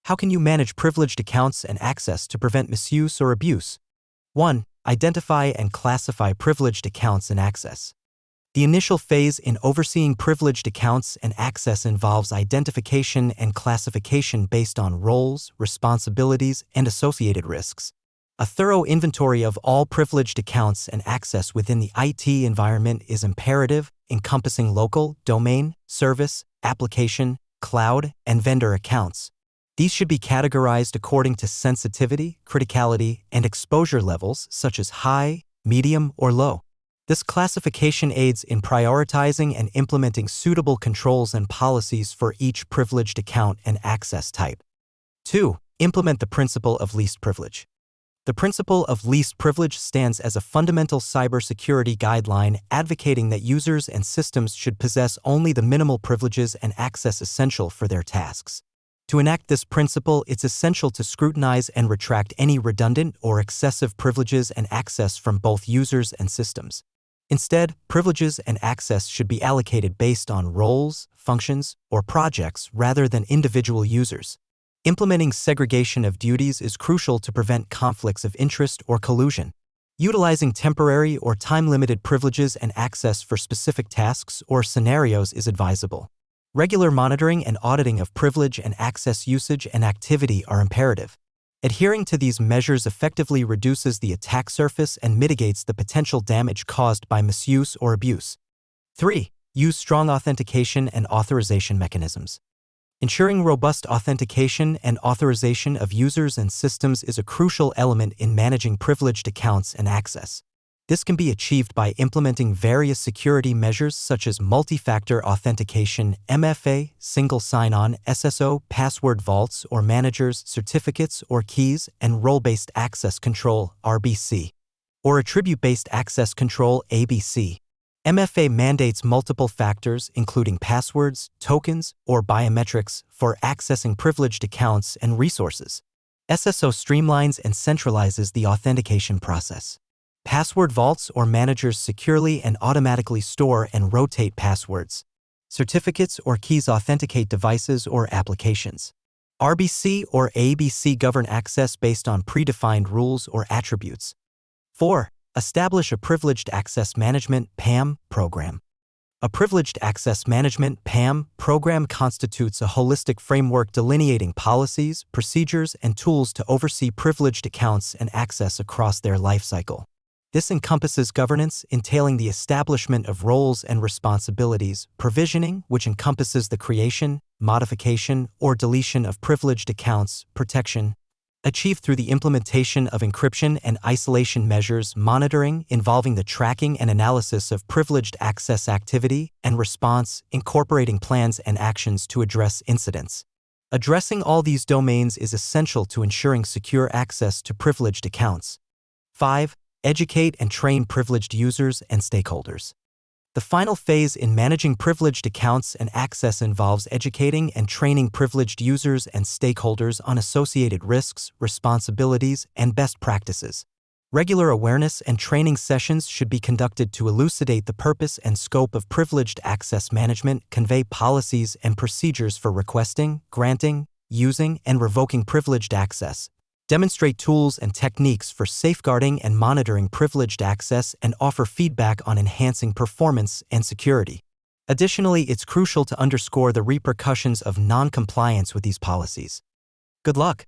How can you manage privileged accounts and access to prevent misuse or abuse? 1. Identify and classify privileged accounts and access. The initial phase in overseeing privileged accounts and access involves identification and classification based on roles, responsibilities, and associated risks. A thorough inventory of all privileged accounts and access within the IT environment is imperative, encompassing local, domain, service, application, cloud, and vendor accounts. These should be categorized according to sensitivity, criticality, and exposure levels such as high, medium, or low. This classification aids in prioritizing and implementing suitable controls and policies for each privileged account and access type. 2. Implement the principle of least privilege. The principle of least privilege stands as a fundamental cybersecurity guideline advocating that users and systems should possess only the minimal privileges and access essential for their tasks. To enact this principle, it's essential to scrutinize and retract any redundant or excessive privileges and access from both users and systems. Instead, privileges and access should be allocated based on roles, functions, or projects rather than individual users. Implementing segregation of duties is crucial to prevent conflicts of interest or collusion. Utilizing temporary or time-limited privileges and access for specific tasks or scenarios is advisable. Regular monitoring and auditing of privilege and access usage and activity are imperative. Adhering to these measures effectively reduces the attack surface and mitigates the potential damage caused by misuse or abuse. 3. Use strong authentication and authorization mechanisms. Ensuring robust authentication and authorization of users and systems is a crucial element in managing privileged accounts and access. This can be achieved by implementing various security measures such as multi-factor authentication, MFA, single sign-on, SSO, password vaults or managers, certificates or keys, and role-based access control, RBC, or attribute-based access control, ABC. MFA mandates multiple factors, including passwords, tokens, or biometrics, for accessing privileged accounts and resources. SSO streamlines and centralizes the authentication process. Password vaults or managers securely and automatically store and rotate passwords. Certificates or keys authenticate devices or applications. RBC or ABC govern access based on predefined rules or attributes. 4. Establish a Privileged Access Management (PAM) program. A Privileged Access Management (PAM) program constitutes a holistic framework delineating policies, procedures, and tools to oversee privileged accounts and access across their lifecycle. This encompasses governance, entailing the establishment of roles and responsibilities, provisioning, which encompasses the creation, modification, or deletion of privileged accounts, protection, achieved through the implementation of encryption and isolation measures, monitoring, involving the tracking and analysis of privileged access activity, and response, incorporating plans and actions to address incidents. Addressing all these domains is essential to ensuring secure access to privileged accounts. 5. Educate and train privileged users and stakeholders. The final phase in managing privileged accounts and access involves educating and training privileged users and stakeholders on associated risks, responsibilities, and best practices. Regular awareness and training sessions should be conducted to elucidate the purpose and scope of privileged access management, convey policies and procedures for requesting, granting, using, and revoking privileged access, demonstrate tools and techniques for safeguarding and monitoring privileged access, and offer feedback on enhancing performance and security. Additionally, it's crucial to underscore the repercussions of non-compliance with these policies. Good luck!